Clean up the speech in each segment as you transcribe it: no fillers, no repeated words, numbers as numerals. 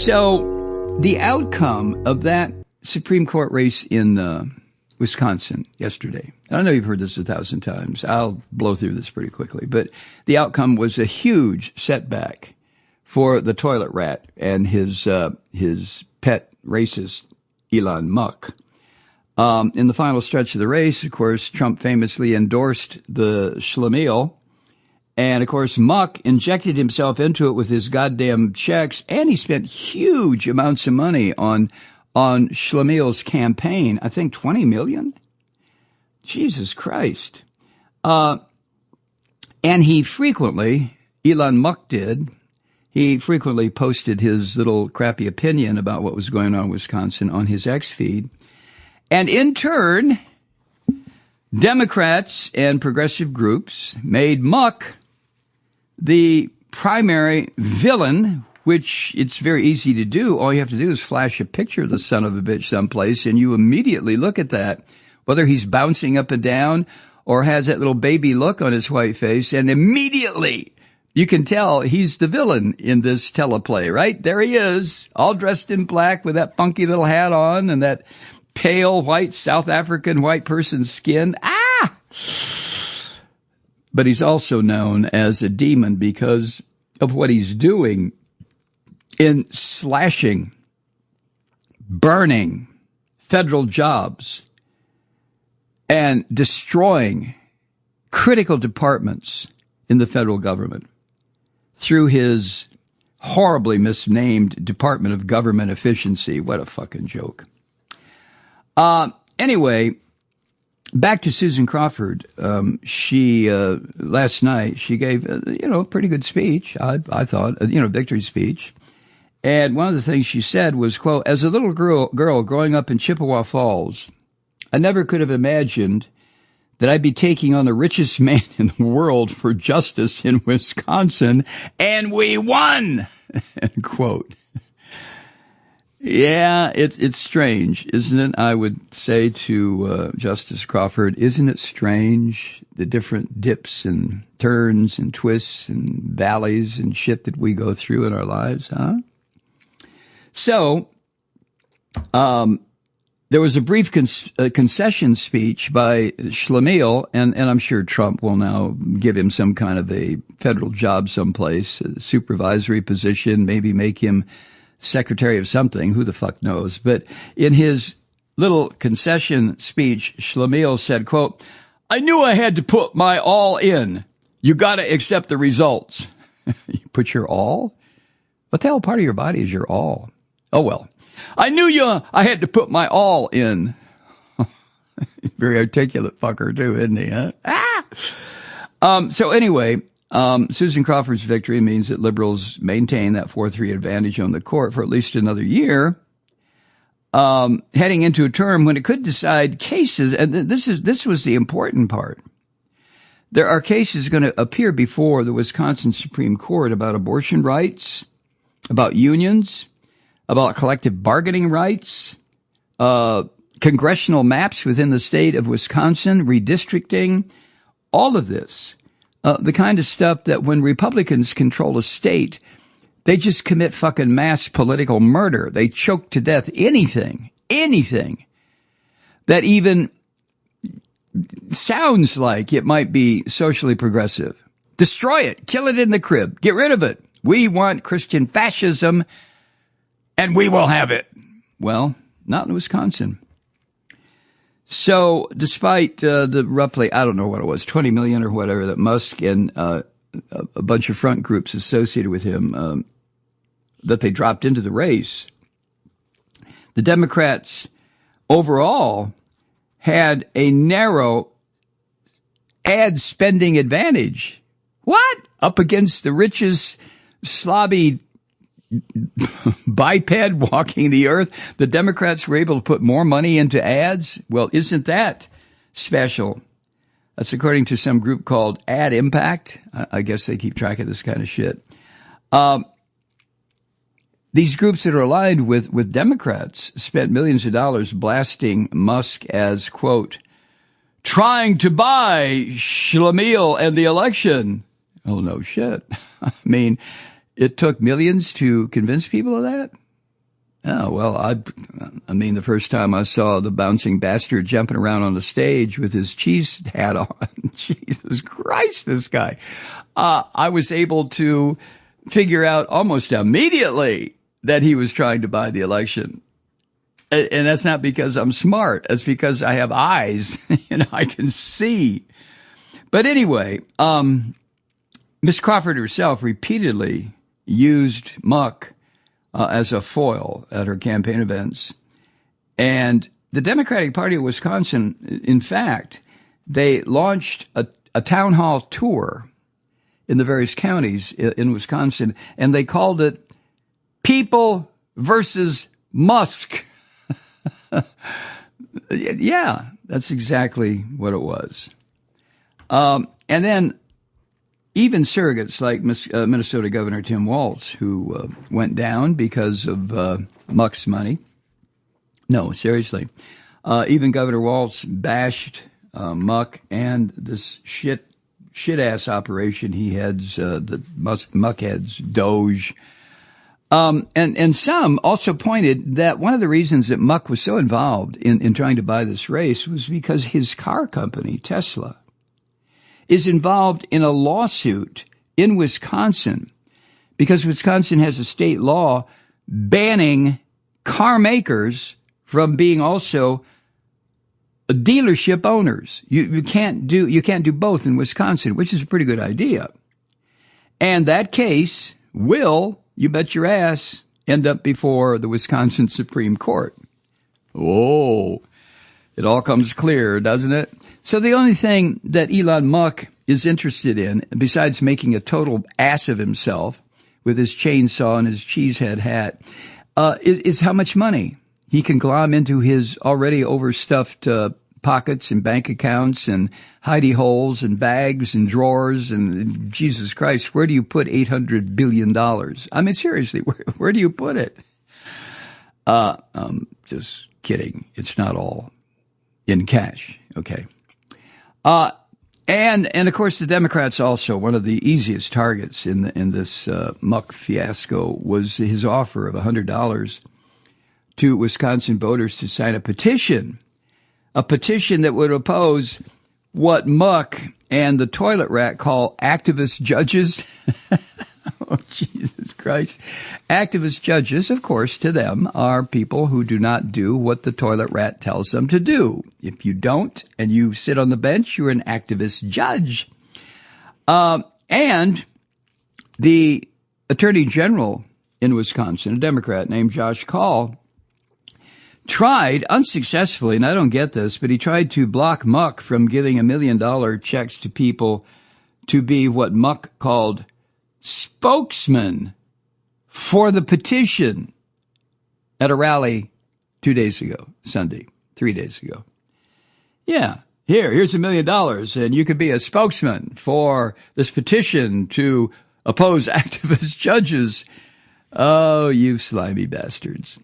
So the outcome of that Supreme Court race in Wisconsin yesterday, I know you've heard this 1,000 times. I'll blow through this pretty quickly. But the outcome was a huge setback for the toilet rat and his pet racist, Elon Musk. In the final stretch of the race, of course, Trump famously endorsed the Schimel. And, of course, Musk injected himself into it with his goddamn checks, and he spent huge amounts of money on Schlemel's campaign. I think $20 million? Jesus Christ. And he frequently, Elon Musk did, he frequently posted his little crappy opinion about what was going on in Wisconsin on his X feed. And in turn, Democrats and progressive groups made Musk the primary villain, which it's very easy to do. All you have to do is flash a picture of the son of a bitch someplace, and you immediately look at that, whether he's bouncing up and down or has that little baby look on his white face, and immediately you can tell he's the villain in this teleplay, right? There he is, all dressed in black with that funky little hat on and that pale white South African white person's skin. Ah! But he's also known as a demon because of what he's doing in slashing, burning federal jobs and destroying critical departments in the federal government through his horribly misnamed Department of Government Efficiency. What a fucking joke. Anyway, back to Susan Crawford. She last night, she gave, a pretty good speech, I thought, victory speech. And one of the things she said was, quote, as a little girl growing up in Chippewa Falls, I never could have imagined that I'd be taking on the richest man in the world for justice in Wisconsin, and we won, end quote. Yeah, it's strange, isn't it? I would say to Justice Crawford, isn't it strange, the different dips and turns and twists and valleys and shit that we go through in our lives, huh? So, there was a brief concession speech by Schimel, and I'm sure Trump will now give him some kind of a federal job someplace, a supervisory position, maybe make him secretary of something, who the fuck knows. But in his little concession speech, Schimel said, quote, I knew I had to put my all in. You got to accept the results. You put your all? What the hell part of your body is your all? Oh, well. I knew I had to put my all in. Very articulate fucker, too, isn't he? Huh? Ah! So anyway, Susan Crawford's victory means that liberals maintain that 4-3 advantage on the court for at least another year, heading into a term when it could decide cases. And this was the important part. There are cases going to appear before the Wisconsin Supreme Court about abortion rights, about unions, about collective bargaining rights, congressional maps within the state of Wisconsin, redistricting, all of this. The kind of stuff that when Republicans control a state, they just commit fucking mass political murder. They choke to death anything that even sounds like it might be socially progressive. Destroy it. Kill it in the crib. Get rid of it. We want Christian fascism, and we will have it. Well, not in Wisconsin. So despite the roughly, I don't know what it was, 20 million or whatever that Musk and a bunch of front groups associated with him, that they dropped into the race, the Democrats overall had a narrow ad spending advantage. What? Up against the richest slobby biped walking the earth, the Democrats were able to put more money into ads. Well, isn't that special? That's according to some group called Ad Impact. I guess they keep track of this kind of shit. These groups that are aligned with Democrats spent millions of dollars blasting Musk as, quote, trying to buy Schimel and the election. Oh, no shit. I mean, it took millions to convince people of that? Oh, well, I mean, the first time I saw the bouncing bastard jumping around on the stage with his cheese hat on, Jesus Christ, this guy, I was able to figure out almost immediately that he was trying to buy the election. And that's not because I'm smart. That's because I have eyes and I can see. But anyway, Miss Crawford herself repeatedly used Musk as a foil at her campaign events. And the Democratic Party of Wisconsin, in fact, they launched a town hall tour in the various counties in Wisconsin, and they called it People versus Musk. Yeah, that's exactly what it was. And then even surrogates like Minnesota Governor Tim Walz, who went down because of Musk's money. No, seriously. Even Governor Walz bashed Musk and this shit-ass operation he heads, the Musk heads, Doge. And some also pointed that one of the reasons that Musk was so involved in trying to buy this race was because his car company, Tesla, is involved in a lawsuit in Wisconsin because Wisconsin has a state law banning car makers from being also dealership owners. You can't do both in Wisconsin, which is a pretty good idea. And that case will, you bet your ass, end up before the Wisconsin Supreme Court. Oh, it all comes clear, doesn't it? So the only thing that Elon Musk is interested in, besides making a total ass of himself with his chainsaw and his cheesehead hat, is how much money he can glom into his already overstuffed pockets and bank accounts and hidey holes and bags and drawers. And Jesus Christ, where do you put $800 billion? I mean, seriously, where do you put it? Just kidding. It's not all in cash. Okay. And of course, the Democrats also, one of the easiest targets in this Musk fiasco was his offer of $100 to Wisconsin voters to sign a petition that would oppose what Musk and the toilet rat call activist judges. Oh, Jesus Christ. Activist judges, of course, to them are people who do not do what the toilet rat tells them to do. If you don't and you sit on the bench, you're an activist judge. And the Attorney General in Wisconsin, a Democrat named Josh Kaul, tried unsuccessfully, and I don't get this, but he tried to block Musk from giving $1 million checks to people to be what Musk called spokesman for the petition at a rally 2 days ago, Sunday, 3 days ago. Yeah, here's $1 million, and you could be a spokesman for this petition to oppose activist judges. Oh, you slimy bastards.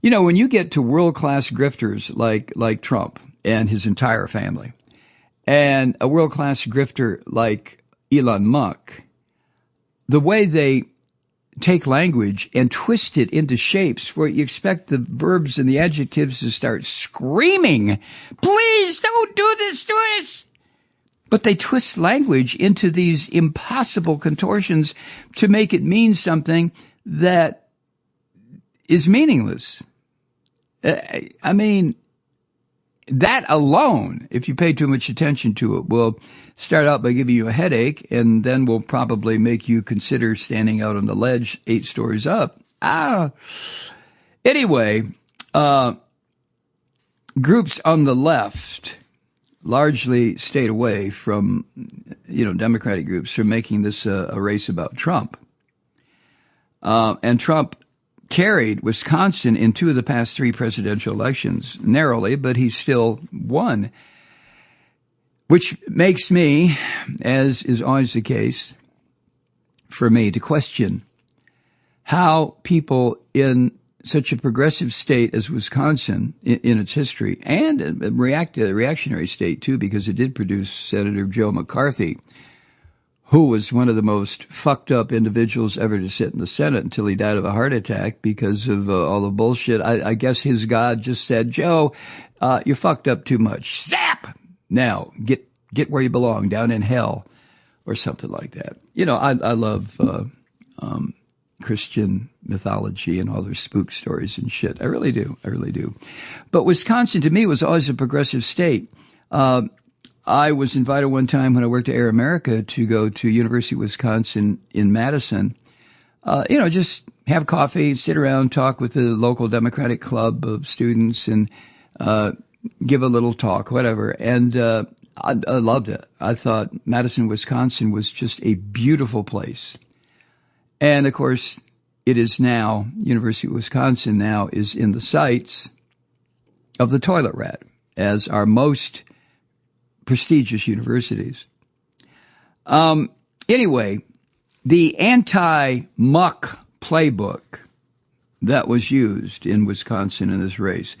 You know, when you get to world-class grifters like Trump and his entire family, and a world-class grifter like Elon Musk, the way they take language and twist it into shapes where you expect the verbs and the adjectives to start screaming, please don't do this to us. But they twist language into these impossible contortions to make it mean something that is meaningless. I mean, that alone, if you pay too much attention to it, will start out by giving you a headache and then will probably make you consider standing out on the ledge 8 stories up. Anyway, groups on the left largely stayed away from, Democratic groups from making this a race about Trump. And Trump carried Wisconsin in 2 of the past 3 presidential elections, narrowly, but he still won, which makes me, as is always the case for me, to question how people in such a progressive state as Wisconsin in its history, and a reactionary state too, because it did produce Senator Joe McCarthy, who was one of the most fucked up individuals ever to sit in the Senate until he died of a heart attack because of all the bullshit. I guess his God just said, Joe, you fucked up too much. Zap! Now, get where you belong, down in hell, or something like that. You know, I love Christian mythology and all their spook stories and shit. I really do. But Wisconsin, to me, was always a progressive state. I was invited one time when I worked at Air America to go to University of Wisconsin in Madison. Just have coffee, sit around, talk with the local Democratic club of students, and give a little talk, whatever. And I loved it. I thought Madison, Wisconsin was just a beautiful place. And, of course, it is now, University of Wisconsin now is in the sights of the toilet rat as our most prestigious universities. Anyway, the anti-muck playbook that was used in Wisconsin in this race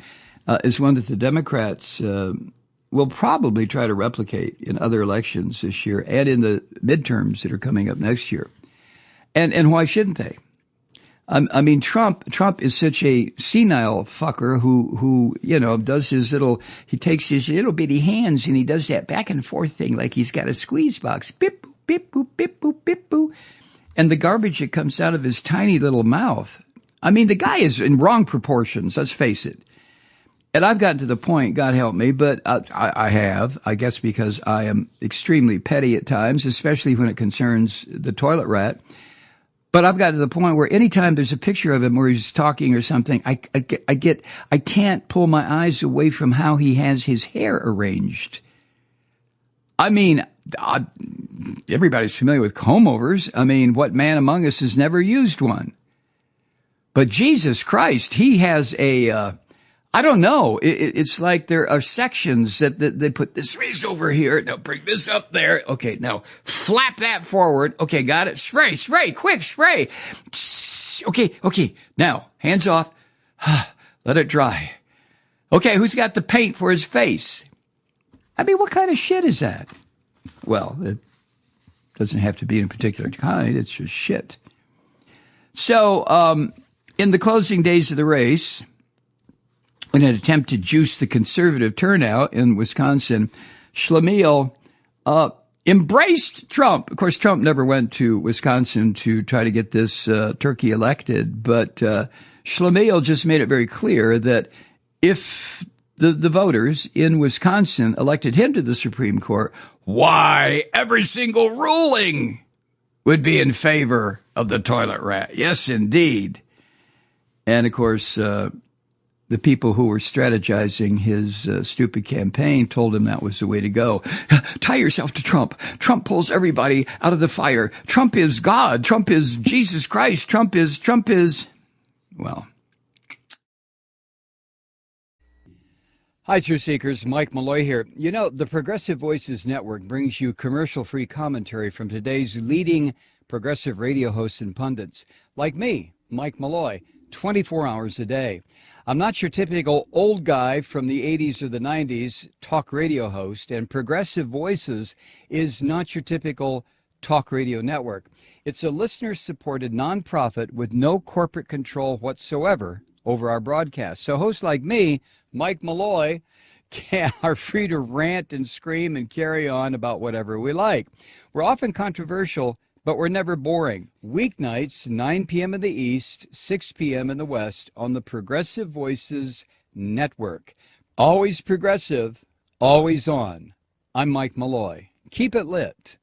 is one that the Democrats will probably try to replicate in other elections this year and in the midterms that are coming up next year. And why shouldn't they? I mean, Trump is such a senile fucker who does he takes his little bitty hands and he does that back and forth thing like he's got a squeeze box. Bip, boop, bip, boop, bip, boop, bip, boop. And the garbage that comes out of his tiny little mouth. I mean, the guy is in wrong proportions, let's face it. And I've gotten to the point, God help me, but I guess because I am extremely petty at times, especially when it concerns the toilet rat. But I've got to the point where anytime there's a picture of him where he's talking or something, I can't pull my eyes away from how he has his hair arranged. I mean, everybody's familiar with comb-overs. I mean, what man among us has never used one? But Jesus Christ, he has I don't know. It's like there are sections that they put this piece over here. Now bring this up there. Okay, now flap that forward. Okay, got it. Spray, quick, spray. Okay. Now, hands off. Let it dry. Okay, who's got the paint for his face? I mean, what kind of shit is that? Well, it doesn't have to be in a particular kind. It's just shit. So, in the closing days of the race, in an attempt to juice the conservative turnout in Wisconsin, Schimel embraced Trump. Of course, Trump never went to Wisconsin to try to get this turkey elected, but Schimel just made it very clear that if the voters in Wisconsin elected him to the Supreme Court, why, every single ruling would be in favor of the toilet rat. Yes, indeed. And, of course, the people who were strategizing his stupid campaign told him that was the way to go. Tie yourself to Trump. Trump pulls everybody out of the fire. Trump is God. Trump is Jesus Christ. Trump is, well. Hi, Truth Seekers. Mike Malloy here. You know, the Progressive Voices Network brings you commercial-free commentary from today's leading progressive radio hosts and pundits, like me, Mike Malloy, 24 hours a day. I'm not your typical old guy from the 80s or the 90s talk radio host, and Progressive Voices is not your typical talk radio network. It's a listener-supported nonprofit with no corporate control whatsoever over our broadcast. So hosts like me, Mike Malloy, are free to rant and scream and carry on about whatever we like. We're often controversial, but we're never boring. Weeknights, 9 p.m. in the East, 6 p.m. in the West on the Progressive Voices Network. Always progressive, always on. I'm Mike Malloy. Keep it lit.